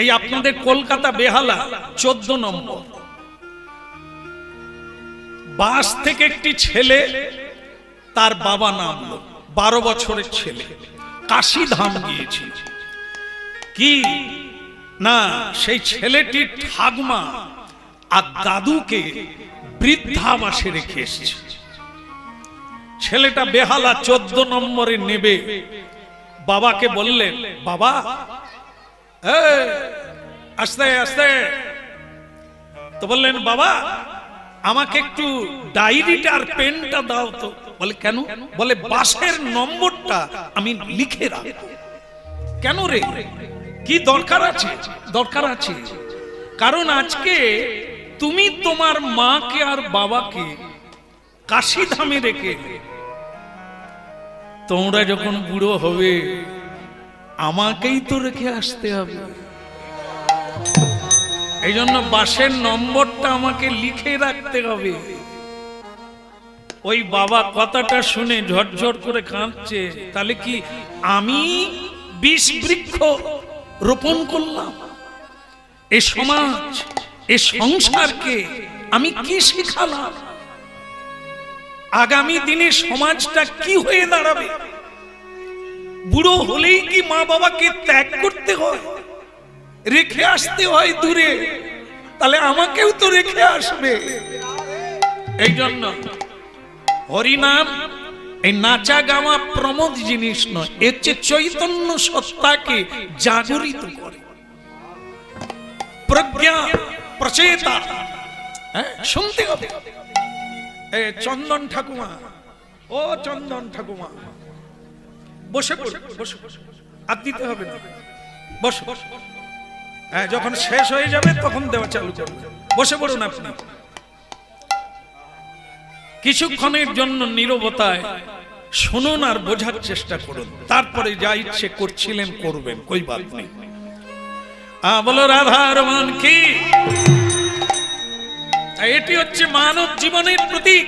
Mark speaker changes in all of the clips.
Speaker 1: এই আপনাদের কলকাতা বেহালা 14 নম্বর বাস থেকে একটি ছেলে, তার বাবা নামলো, 12 বছরের ছেলে, কাশীধাম গিয়েছিল। কি না, সেই ছেলেটির ঠাকমা আর দাদুকে বৃদ্ধাবাসে রেখে এসেছে। ছেলেটা বেহালা 14 নম্বরে নেবে, বাবাকে বললেন, বাবা আস্তে আস্তে। তো বললেন, বাবা আমাকে একটু ডায়েরিটা আর পেনটা দাও তো। বলে কেন? বলে বাসের নম্বরটা আমি লিখে রাখবো। কেন রে, কি দরকার আছে? দরকার আছে, কারণ আজকে তুমি তোমার মাকে আর বাবাকে কাশীধামে রেখে তোমরা যখন বুড়ো হবে আমাকেই তো রেখে আসতে হবে। এই জন্য বাসের নম্বরটা আমাকে লিখে রাখতে হবে। ওই বাবা কথাটা শুনে ঝরঝর করে কাঁদছে। তাহলে কি আমি বিষ বৃক্ষ রোপণ করলাম? এ সমাজ, এ সংসারকে আমি কি শিখালাম? আগামী দিনে সমাজটা কি হয়ে দাঁড়াবে? বুড়ো হলেই কি মা বাবাকে ত্যাগ করতে হয়, রেখে আসতে হয় দূরে? তাহলে আমাকেও তো রেখে আসবে। এই জন্য হরিনাম এই নাচা গাওয়া প্রমোদ জিনিস নয়, এর চেয়ে চৈতন্য সত্তাকে জাগরিত করে, প্রজ্ঞা প্রচেতা। শুনতে হবে। চন্দন ঠাকুমা, ও চন্দন ঠাকুমা, বসে পড়ো, বসে আর দিতে হবে না, বসো। হ্যাঁ, যখন শেষ হয়ে যাবে তখন দেওয়া চালু করবে। বসে পড়ুন আপনি। কিছুক্ষণের জন্য নীরবতায় শুনুন আর বোঝার চেষ্টা করুন, তারপরে যা ইচ্ছে করছিলেন করবেন, কই বাত নেই। বলো রাধার মান কি? এটি হচ্ছে মানব জীবনের প্রতীক।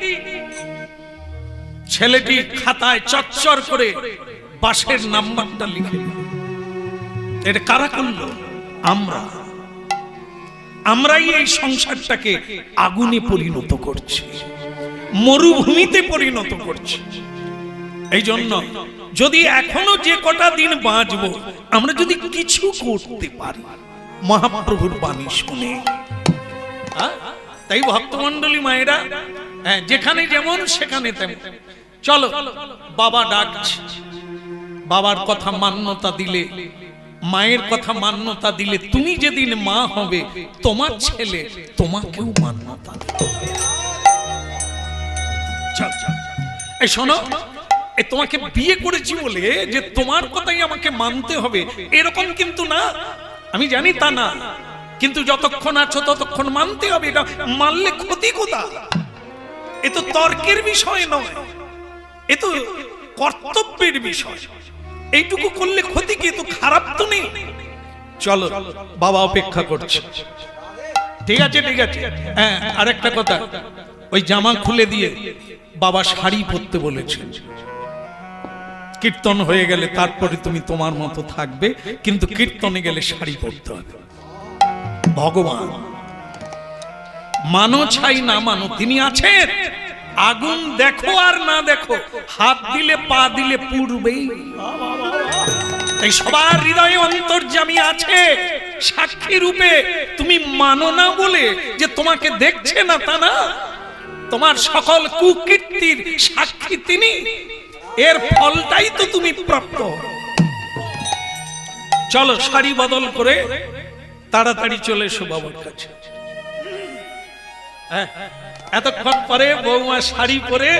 Speaker 1: ছেলেটি খাতায় চচ্চর করে বাসের নাম্বারটা লিখে, এটা কারা করলো? আমরাই এই সংসারটাকে আগুনে পরিণত করছি, মরুভূমিতে পরিণত করছি। এই জন্য যদি এখনো যে কটা দিন বাঁচবো আমরা যদি কিছু করতে পারি মহাপ্রভুর বাণী শুনে, তাই ভক্তমন্ডলী মায়েরা যেখানে যেমন সেখানে তেমন। চলো, বাবা ডাকছে। বাবার কথা মান্যতা দিলে, মায়ের কথা মান্যতা দিলে, তুমি যেদিন মা হবে তোমার ছেলে তোমাকেও মান্যতা দেবে। এই শোনো, তোমাকে বিয়ে করেছি বলে যে তোমার কথাই আমাকে মানতে হবে এরকম কিন্তু না। আমি জানি তা না, কিন্তু যতক্ষণ আছো ততক্ষণ মানতে হবে। এটা মানলে ক্ষতি কোথা? এ তো তর্কের বিষয় নয়, এ তো কর্তব্যের বিষয়। এইটুকু করলে ক্ষতি কি? তো খারাপ তো নেই। চলো, বাবা অপেক্ষা করছে। ঠিক আছে, ঠিক আছে। হ্যাঁ, আর একটা কথা, ওই জামা খুলে দিয়ে বাবা শাড়ি পরতে বলেছেন। কীর্তন হয়ে গেলে তারপরে তুমি তোমার মতো থাকবে, কিন্তু কীর্তনে গেলে শাড়ি পরতে হবে। ভগবান মানো ছাই না মানো, তিনি আছেন। আগুন দেখো আর না দেখো, হাত দিলে পা দিলে পুড়বেই। এই সবার হৃদয়ে অন্তর্যামী আছে সাক্ষী রূপে। তুমি মানো না বলে যে তোমাকে দেখছে না তা না, তোমার সকল কুকীর্তির সাক্ষী তিনি। এর ফলটাই তো তুমি প্রাপ্ত। চলো, শাড়ি বদল করে তাড়াতাড়ি চলে এসো বাবার কাছে। এতক্ষণ পরে বৌমা শাড়ি পরে,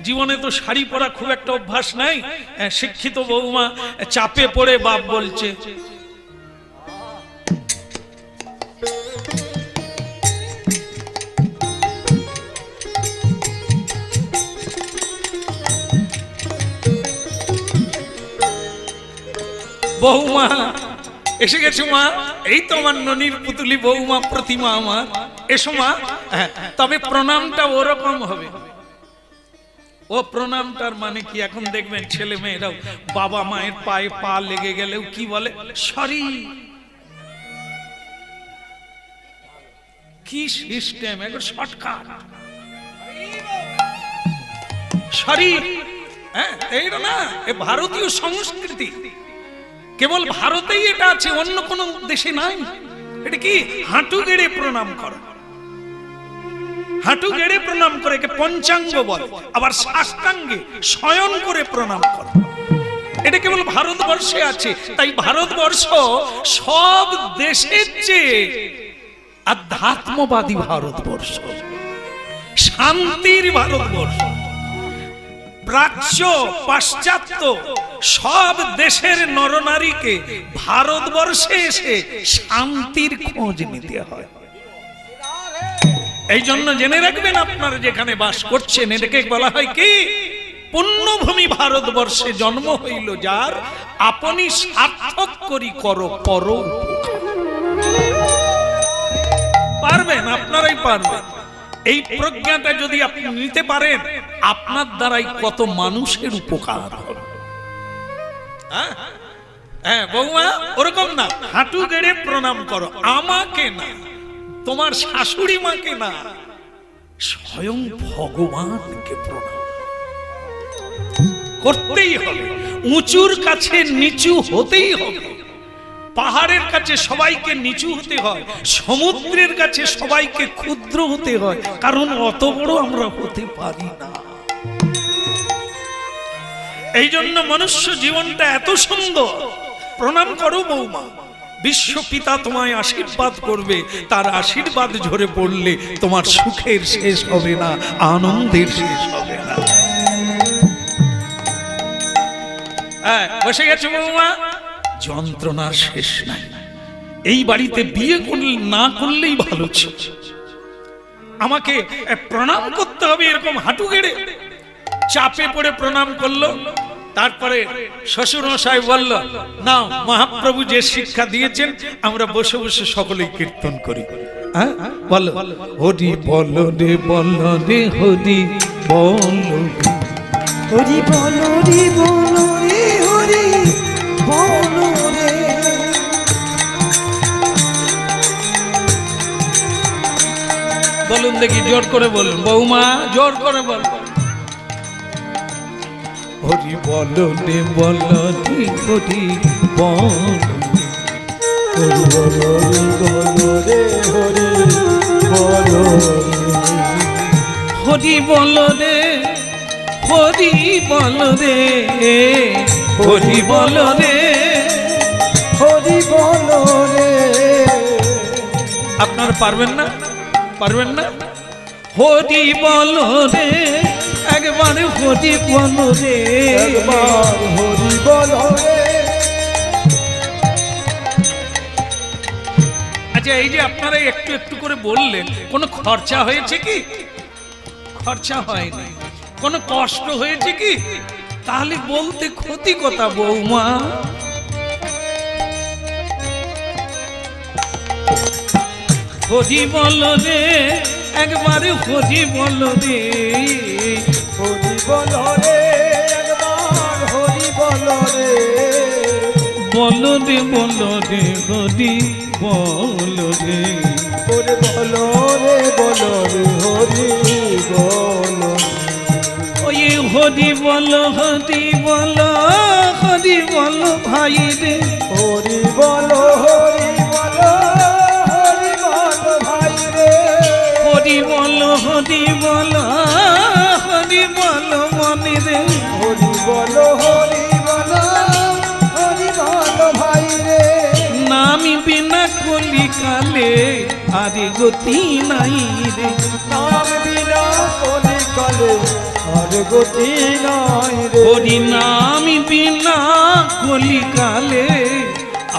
Speaker 1: জীবনে তো শাড়ি পরা খুব একটা অভ্যাস নাই, শিক্ষিত বৌমা চাপে পড়ে বাপ বলছে, বৌমা এসে গেছো মা। এই তো আমার ননির পুতুলি বৌমা প্রতিমা আমার, এসো মা। তবে প্রণামটা ওরকম হবে। ও প্রণামটার মানে কি? এখন দেখবেন ছেলে মেয়েরাও বাবা মায়ের পায়ে পা লেগে গেলেও কি বলে? সরি। কি সিস্টেম, একবার শর্টকাট শরীর। হ্যাঁ, এইটা না, এ ভারতীয় সংস্কৃতি, কেবল ভারতেই এটা আছে, অন্য কোন দেশে নাই। এটা কি হাঁটু গেড়ে প্রণাম করা, হাঁটু গেড়ে প্রণাম করে একে পঞ্চাঙ্গ বলে। আবার সাষ্টাঙ্গে শয়ন করে প্রণাম করা, এটা কেবল ভারতবর্ষে আছে। তাই ভারতবর্ষ সব দেশের চেয়ে আধ্যাত্মবাদী ভারতবর্ষ, শান্তির ভারতবর্ষ। প্রাচ্য পাশ্চাত্য সব দেশের নরনারীকে ভারতবর্ষে এসে শান্তির খোঁজ নিতে হয়। এই জন্য জেনে রাখবেন, আপনারা যেখানে বাস করছেন এটাকে বলা হয় কি, পুণ্যভূমি ভারতবর্ষে জন্ম হইল যার, আপনি সার্থক করি করো পর। পারবেন, আপনারাই পারবেন। এই প্রজ্ঞাটা যদি আপনি নিতে পারেন, আপনার দ্বারাই কত মানুষের উপকার হবে। হ্যাঁ বৌমা, ওরকম না, হাঁটু গেড়ে প্রণাম করো, আমাকে না, তোমার শাশুড়ি মাকে না, স্বয়ং ভগবানকে প্রণাম করতেই হবে। উঁচুর কাছে নিচু হতেই হবে। পাহাড়ের কাছে সবাইকে নিচু হতে হয়, সমুদ্রের কাছে সবাইকে ক্ষুদ্র হতে হয়, কারণ অত বড় আমরা হতে পারি না। এই জন্য মনুষ্য জীবনটা এত সুন্দর। প্রণাম করো বৌমা, বিশ্ব পিতা তোমায় আশীর্বাদ করবে, তার আশীর্বাদ ঝরে পড়লে তোমার সুখের শেষ হবে না, আনন্দের শেষ হবে না। বসে গেছে বৌমা, যন্ত্রণার শেষ নাই। এই বাড়িতে বিয়ে করলে না করলেই ভালো ছিল। আমাকে প্রণাম করতে হবে এরকম হাঁটু গেড়ে, চাপে পড়ে প্রণাম করলো। তারপরে শ্বশুর মশাই বলল, নাও মহাপ্রভু যে শিক্ষা দিয়েছেন আমরা বসে বসে সকলেই কীর্তন করি। বলো হরি বল রে বল রে হরি বল,
Speaker 2: হরি বল রে বল রে হরি বল রে।
Speaker 1: বলুন দেখি, জোর করে বলুন বৌমা, জোর করে বলুন। হরি বল রে বল রে হরি বল,
Speaker 2: হরি বল রে হরি বল,
Speaker 1: হরি বল রে হরি বল রে, হরি বল রে
Speaker 2: হরি বল রে।
Speaker 1: আপনারা পারবেন না, পারবেন না? হরি বল রে, একবার হরি বল রে,
Speaker 2: একবার হরি বল রে।
Speaker 1: আচ্ছা, এই যে আপনারা একটু একটু করে বললেন, কোনো খরচা হয়েছে কি? খরচা হয়নি। কোনো কষ্ট হয়েছে কি? তাহলে বলতে ক্ষতি কথা বৌমা। হরি বল রে, একবারে হরি বল রে,
Speaker 2: হরি বল রে, একবার হরি বল রে।
Speaker 1: বল রে বল রে হরি বল রে,
Speaker 2: ওরে বল রে বল রে হরি বল।
Speaker 1: ওই হরি বল হরি বল, হরি বল ভাই রে,
Speaker 2: হরি বল হরি বল হরি বল ভাই রে।
Speaker 1: হরি বল হরি বল, হরি বল মনে রে,
Speaker 2: হরি বল হরি বল হরি বল ভাই রে।
Speaker 1: নামি বিনা কলিকালে আরে গতি নাই রে,
Speaker 2: নাম বিনা কলিকালে আর গতি নাই রে।
Speaker 1: হরি নাম বিনা কলিকালে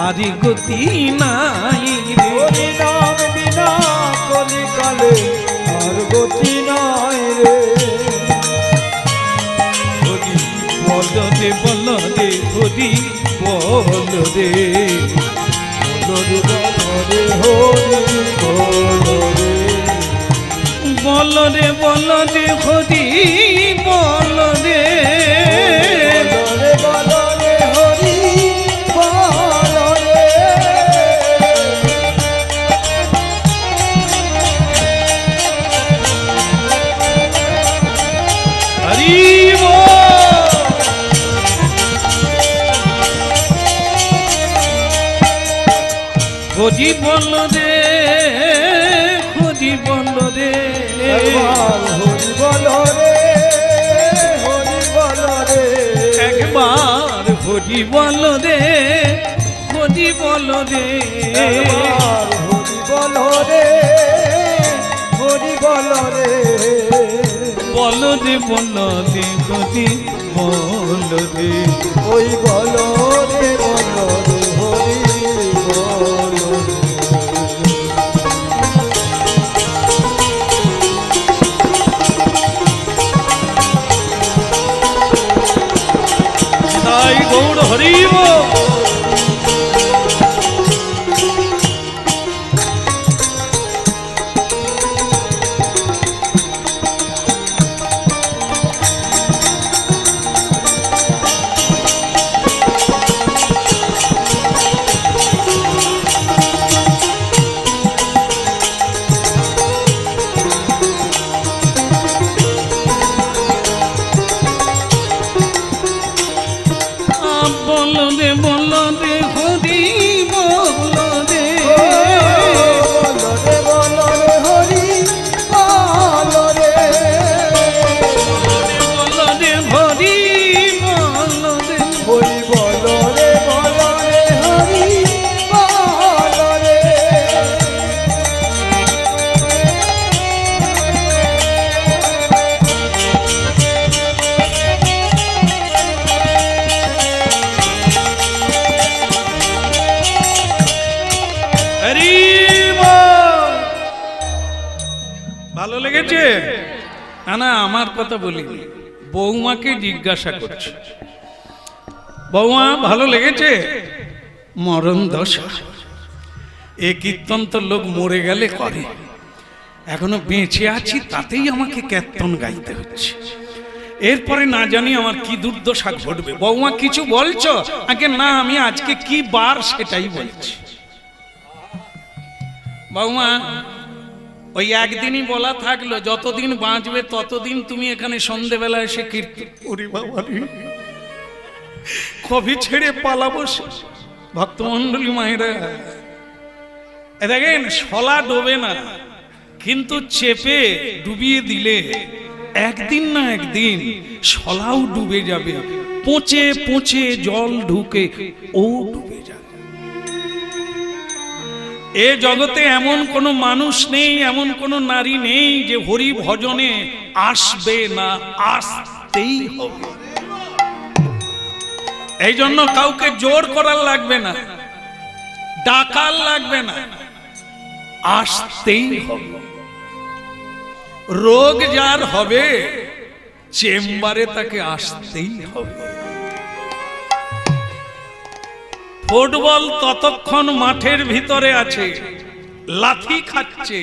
Speaker 1: আরে গতি নাই রে।
Speaker 2: হরি নাম বিনা কলিকালে আর গতি নাই রে।
Speaker 1: হরি বল রে বল রে হরি বল রে,
Speaker 2: হরি বল রে হরি বল রে।
Speaker 1: বল রে বল রে হরি বল রে,
Speaker 2: বল রে হরি বল রে।
Speaker 1: খোঁজি বল রে, খোঁজি বল রে,
Speaker 2: একবার হরি বল রে, হরি বল রে,
Speaker 1: একবার খোঁজি বল রে, খোঁজি বল রে,
Speaker 2: একবার হরি বল রে, হরি বল রে,
Speaker 1: বল রে বল রে, খোঁজি বল রে।
Speaker 2: ওই বল রে বল রে, হরি বল রে।
Speaker 1: তাই গৌর হরিব। বল রে বল রে, হরি বল রে,
Speaker 2: বল রে বল রে, হরি বল রে,
Speaker 1: বল রে হরি বল রে।
Speaker 2: হরি বল রে বল রে, হরি বল রে।
Speaker 1: হরি বল। ভালো লেগেছে? না না, আমার কথা বলিনি, বৌমাকে জিজ্ঞাসা করছে। বৌমা ভালো লেগেছে? মরণ দশা, এ কীর্তন তো লোক মরে গেলে করে, এখনো বেঁচে আছি তাতেই আমাকে কীর্তন গাইতে হচ্ছে, এরপরে না জানি আমার কি দুর্দশা ঘটবে। বৌমা কিছু বলছো? আগে না, আমি আজকে কি বার সেটাই বলছি। বৌমা, ওই একদিনই বলা থাকলো, যতদিন বাঁচবে ততদিন তুমি এখানে সন্ধেবেলা এসে কীর্তন। ওরে বাবা রে, কবে ছেড়ে পালাবো ভক্তমন্ডলী মায়েরা। এ দেখেন, শলা ডোবে না, কিন্তু চেপে ডুবিয়ে দিলে একদিন না একদিন শলাও ডুবে যাবে, পচে পচে জল ঢুকে ও ডুবে যাবে। এ জগতে এমন কোনো মানুষ নেই, এমন কোনো নারী নেই যে হরি ভজনে আসবে না, আসতেই হবে। এই জন্য কাউকে জোর করার লাগবে না, ডাকার লাগবে না, আসতেই হবে। রোগ যার হবে চেম্বারে তাকে আসতেই হবে। ফুটবল ততক্ষণ মাঠের ভিতরে আছে, লাথি খাচ্ছে,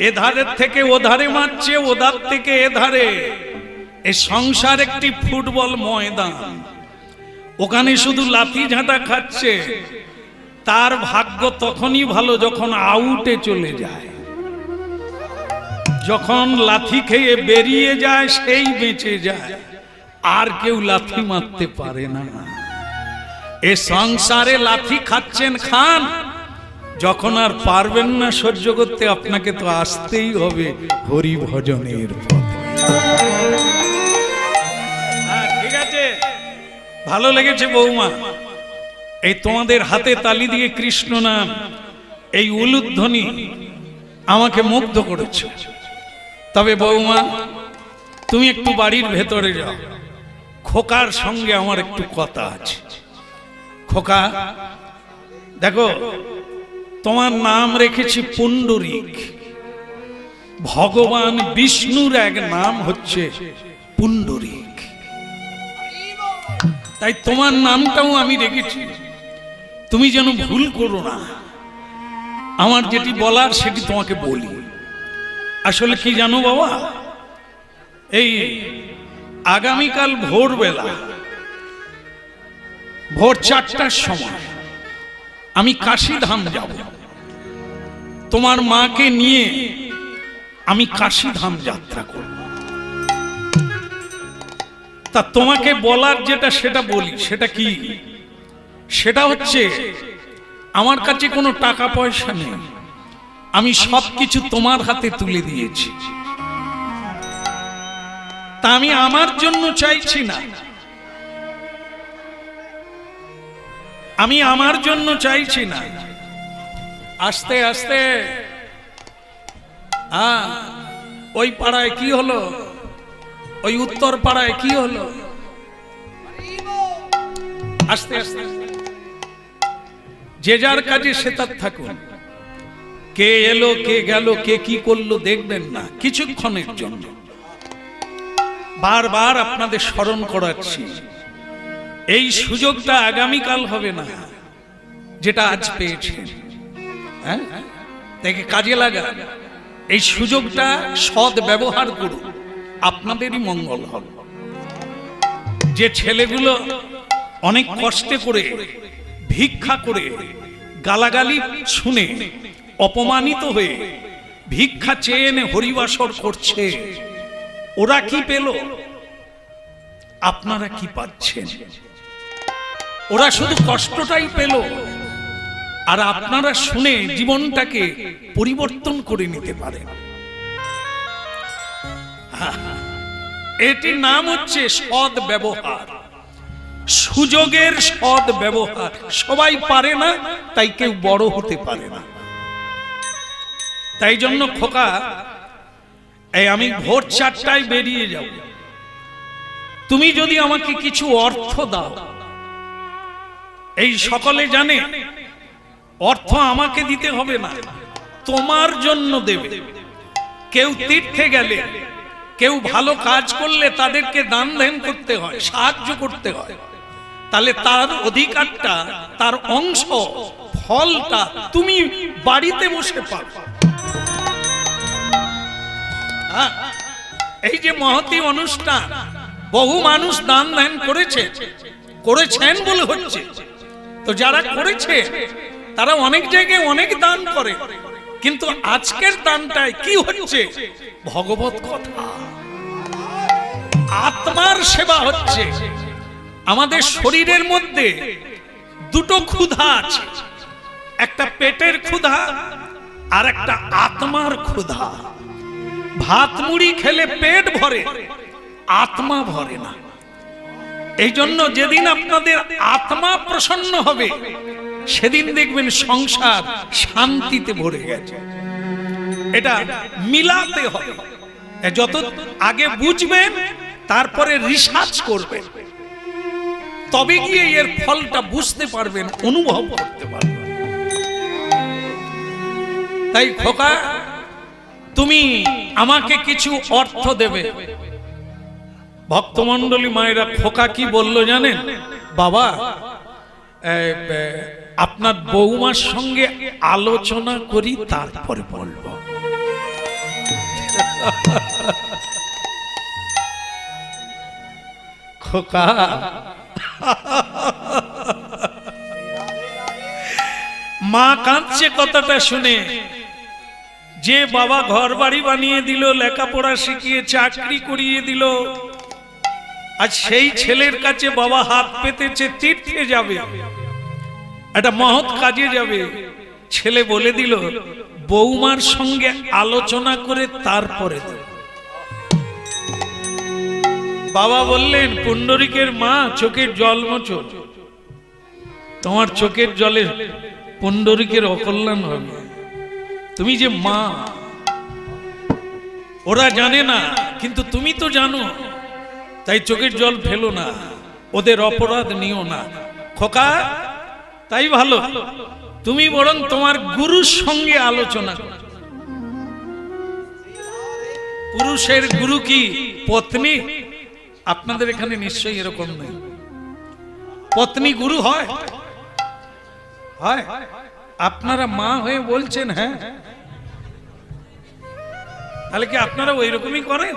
Speaker 1: এধারের থেকে ওধারে মারছে, ওধার থেকে এধারে। এ সংসার একটি ফুটবল ময়দান, ওখানে শুধু লাথি ঝাঁটা খাচ্ছে। তার ভাগ্য তখনই ভালো যখন আউটে চলে যায়, যখন লাথি খেয়ে বেরিয়ে যায় সেই বেঁচে যায়, আর কেউ লাথি মারতে পারে না। এ সংসারে লাথি খাচ্ছেন, খান, যখন আর পারবেন না সহ্য করতে, আপনাকে তো আসতেই হবে হরি ভজনের পথে। ঠিক আছে, ভালো লেগেছে বৌমা? এই তোমাদের হাতে তালি দিয়ে কৃষ্ণ নাম, এই উলুধ্বনি আমাকে মুগ্ধ করেছে। তবে বৌমা, তুমি একটু বাড়ির ভেতরে যাও, খোকার সঙ্গে আমার একটু কথা আছে। খোকা, দেখো, তোমার নাম রেখেছি পুণ্ডরীক। ভগবান বিষ্ণুর এক নাম হচ্ছে পুণ্ডরীক, তাই তোমার নামটাও আমি রেখেছি। তুমি যেন ভুল করো না, আমার যেটি বলার সেটি তোমাকে বলি। আসলে কি জানো বাবা, এই আগামীকাল ভোরবেলা, ভোর 4টার সময় আমি কাশীধাম যাব। তোমার মাকে নিয়ে আমি কাশীধাম যাত্রা করব। তা তোমাকে বলার যেটা সেটা বলি। সেটা কি? সেটা হচ্ছে আমার কাছে কোনো টাকা পয়সা নেই, আমি সবকিছু তোমার হাতে তুলে দিয়েছি, তা আমি আমার জন্য চাইছি না, আমি আমার জন্য চাইছি না। আস্তে আস্তে ওই পাড়ায় কি হলো, ওই উত্তর পাড়ায় কি হলো, আস্তে আস্তে যে যার কাজে সে তার থাকুন, কে এলো কে গেল কে কি করলো দেখবেন না, কিছুক্ষণের জন্য। বারবার আপনাদের স্মরণ করাচ্ছি, এই সুযোগটা আগামীকাল হবে না, যেটা আজ পেয়েছেন, হ্যাঁ, তাকে কাজে লাগা, এই সুযোগটা সৎ ব্যবহার করুন, আপনাদেরই মঙ্গল হবে। যে ছেলেগুলো অনেক কষ্টে করে ভিক্ষা করে গালাগালি শুনে অপমানিত হয়ে ভিক্ষা চেয়ে এনে হরিবাসর করছে, ওরা কি পেল, আপনারা কি পাচ্ছেন? ওরা শুধু কষ্টটাই পেল, আর আপনারা শুনে জীবনটাকে পরিবর্তন করে নিতে পারেন। এটির নাম হচ্ছে সৎ ব্যবহার, সুযোগের সৎ ব্যবহার। সবাই পারে না, তাই কেউ বড় হতে পারে না। তাই জন্য খোকা, এই আমি ভোর 4টায় বেরিয়ে যাব, তুমি যদি আমাকে কিছু অর্থ দাও, এই সকলে জানে অর্থ আমাকে দিতে হবে না, তোমার জন্য দেবে। কেউ তীর্থে গেলে, কেউ ভালো কাজ করলে তাদেরকে দান ধ্যান করতে হয়, সাহায্য করতে হয়, তাহলে তার অধিকারটা, তার অংশ, ফলটা তুমি বাড়িতে বসে পাও। এই যে মহতী অনুষ্ঠান, বহু মানুষ দান ধ্যান করেছেন বলে হচ্ছে, তো যারা করেছে তারা অনেক জায়গায় অনেক দান করে, কিন্তু আজকের দানটায় কি হচ্ছে, ভগবত কথা, আত্মার সেবা হচ্ছে। আমাদের শরীরের মধ্যে দুটো ক্ষুধা আছে, একটা পেটের ক্ষুধা আর একটা আত্মার ক্ষুধা। ভাত মুড়ি খেলে পেট ভরে, আত্মা ভরে না। এই জন্য যেদিন আপনাদের আত্মা প্রসন্ন হবে, সেদিন দেখবেন সংসার শান্তিতে ভরে গেছে। এটা মিলাতে হবে, যত আগে বুঝবেন তারপরে রিসার্চ করবেন, তবে গিয়ে এর ফলটা বুঝতে পারবেন, অনুভব করতে পারবেন। তাই খোকা, তুমি আমাকে কিছু অর্থ দেবে। ভক্তমণ্ডলী মায়েরা খোকা কি বলল জানেন? বাবা, আপনার বৌমার সঙ্গে আলোচনা করি, তারপরে বলবো। খোকা, মা কাঁদছে কথাটা শুনে, যে বাবা ঘর বাড়ি বানিয়ে দিল, লেখাপড়া শিখিয়ে চাকরি করিয়ে দিল, আজ সেই ছেলের কাছে বাবা হাত পেতেছে, তীর্থে যাবে, একটা মহৎ কাজে যাবে। ছেলে বলে দিল বৌমার সঙ্গে আলোচনা করে তারপরে দেব। বাবা বললেন, পুণ্ডরিকের মা, চোখের জল মোছো, তোমার চোখের জলে পুণ্ডরিকের অকল্যাণ হবে। তুমি যে মা, ওরা জানে না, কিন্তু তুমি তো জানো, তাই চোখের জল ফেলো না, ওদের অপরাধ নিও না। খোকা, তাই ভালো, তুমি বরং তোমার গুরুর সঙ্গে আলোচনা করো। পুরুষের গুরু কি পত্নী? আপনাদের এখানে নিশ্চয়ই এরকম নেই। পত্নী গুরু হয়? হয়? আপনারা মা হয়ে বলছেন হ্যাঁ, তাহলে কি আপনারা ওই রকমই করেন?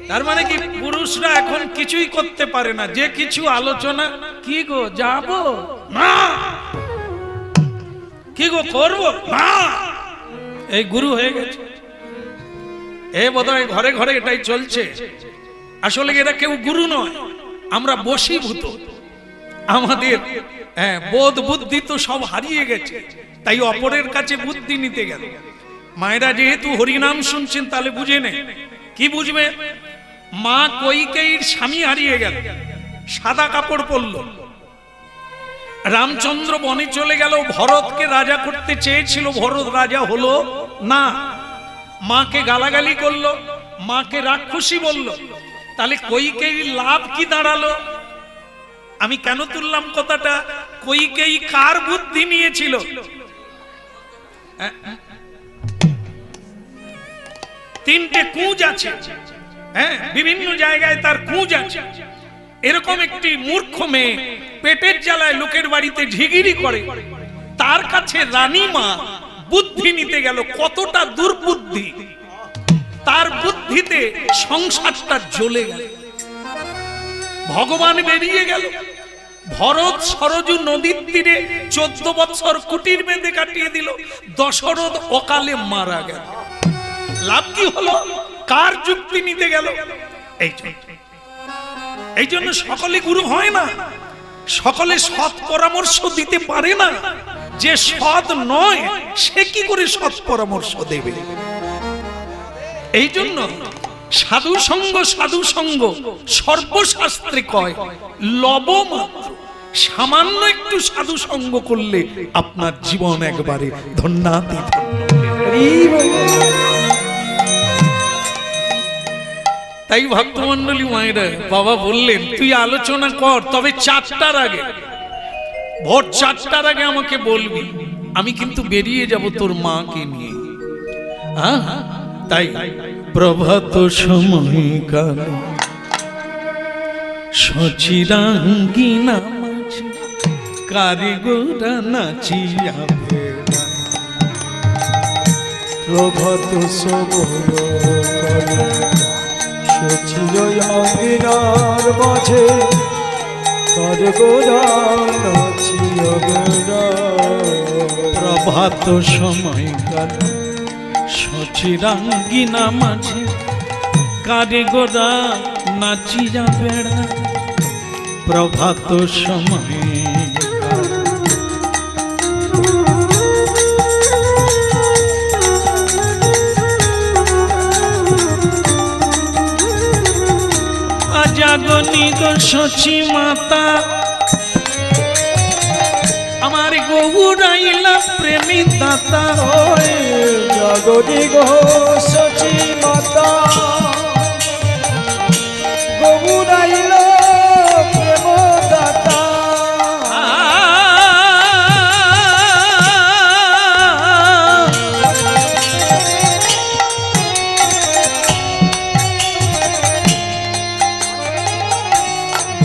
Speaker 1: তার মানে কি পুরুষরা এখন কিছুই করতে পারে না, যে কিছু আলোচনা, কি গো যাবো না, কি গো করবো না, এই গুরু হয়ে গেছে। এ বোধহয় ঘরে ঘরে এটাই চলছে। আসলে এরা কেউ গুরু নয়, আমরা বশীভূত। আমাদের হ্যাঁ, বোধ বুদ্ধি তো সব হারিয়ে গেছে, তাই অপরের কাছে বুদ্ধি নিতে গেল। মায়েরা যেহেতু হরিনাম শুনছেন তাহলে বুঝে নে। কি বুঝবে? মা কইকেয়ীর স্বামী হারিয়ে গেল, সাদা কাপড় পরল। রামচন্দ্র বনে চলে গেল, ভরতকে রাজা করতে চেয়েছিল, ভরত রাজা হলো না। মাকে গালাগালি করলো, মাকে রাক্ষসী বলল। তাহলে কইকেয়ীর লাভ কি দাঁড়ালো? আমি কেন তুললাম কথাটা? কইকেয়ী কার বুদ্ধি নিয়েছিল? তিনটে কুঁজ আছে, হ্যাঁ, বিভিন্ন জায়গায় তার কুঁজ আছে। এরকম একটি মূর্খ মেয়ে পেটের জ্বালায় লোকের বাড়িতে ঝিগিরি করে, তার কাছে রানীমা বুদ্ধি নিতে গেল। কতটা দুর্বুদ্ধি! তার বুদ্ধিতে সংসারটা জ্বলে গেল। ভগবান বেরিয়ে গেল। ভরত সরজু নদীর তীরে 14 বছর কুটির বেঁধে কাটিয়ে দিল। দশরথ অকালে মারা গেল। লাভ কি হলো? কার যুক্তি নিতে গেল? এই জন্য সকলে গুরু হয় না, সকলে সৎ পরামর্শ দিতে পারে না। যে সৎ নয় সে কি করে সৎ পরামর্শ দেবে? এই জন্য সাধু সঙ্গ, সাধু সঙ্গ সর্বশাস্ত্রে কয় লবমাত্র। সামান্য একটু সাধু সঙ্গ করলে আপনার জীবন একবারে ধন্যাতীত। তাই ভক্তমন্ডলী মায়েরা, বাবা বললেন তুই আলোচনা কর, তবে 4টার আগে, ভোর 4টার আগে আমাকে বলবি। আমি কিন্তু বেরিয়ে যাব তোর মাকে নিয়ে। তাই প্রভাত সময়কাল সচিরাঙ্গিনা মাঝে কারিগরা নাচিয়া বেড়া।
Speaker 2: প্রভাত সময় সচিরাঙ্গিনার মাঝে কারিগরা নাচিয়া বেড়া।
Speaker 1: প্রভাত সময়কাল সচিরাঙ্গিনা মাঝে কারিগরা নাচিয়া বেড়া। প্রভাত সময় জাগনি গো সচি মাতা আমার গৌরাইলা প্রেমী দাতা।
Speaker 2: জাগনি গো সচি মাতা গৌরাইল প্রেম দাতা।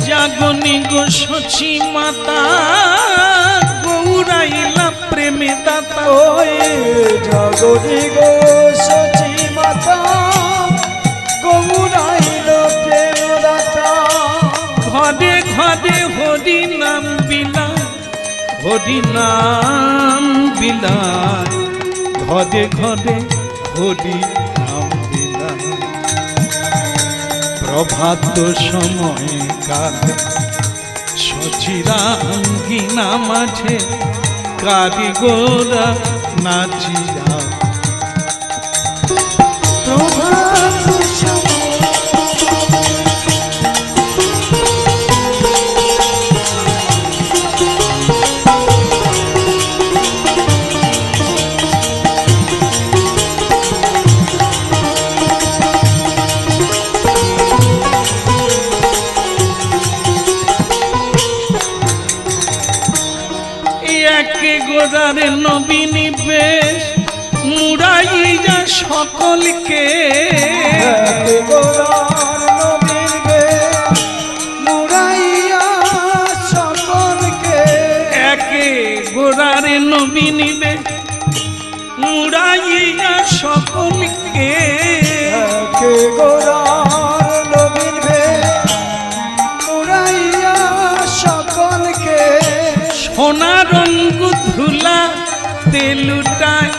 Speaker 1: জাগনি গো সচি মাতা গৌরাইলা প্রেমে দাতা।
Speaker 2: জাগনি গো সচি মাতা গৌরাইল প্রেম দাতা।
Speaker 1: ঘরে ঘরে হরি নাম বিলায়, হরি নাম বিলায়। ঘরে ঘরে হরি নাম বিলায়। প্রভাত সময় কাল সচিরাঙ্গিনা মাঝে কারিগরা নাচিয়া।
Speaker 2: প্রভাত
Speaker 1: গোদারে নবীনী বেশ মুড়াইয়া সকলকে।
Speaker 2: গোরার নবীর বেশ মুড়াইয়া সকলকে।
Speaker 1: একে গোদারে নবীনী বেশ মুড়াইয়া সকলকে।
Speaker 2: একে গোরার নবীর বেশ মুড়াইয়া সকলকে।
Speaker 1: সোনা রঙ্গ ধুলা তেলুটায়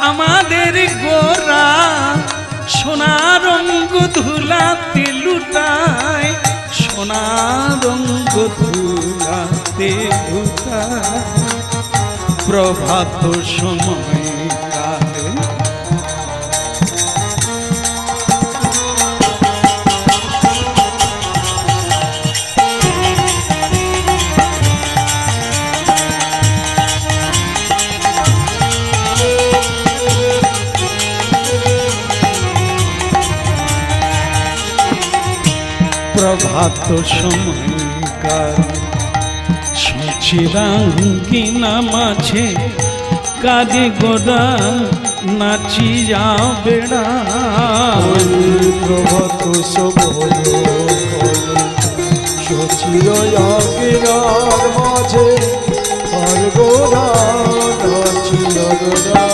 Speaker 1: আমাদের গোরা। সোনা রঙ্গ ধুলা তেলুটায়, সোনা রঙ্গ ধুলা তেলুটায় প্রভাত সময় কালে প্রভাত সময়কার সচিরাঙ্গিনা মাঝে কাজে গোদা নাচিয়া বেড়া
Speaker 2: প্রভাত সময় সচিরাঙ্গিনার মাঝে আর গোরা নাচিয়া বেড়া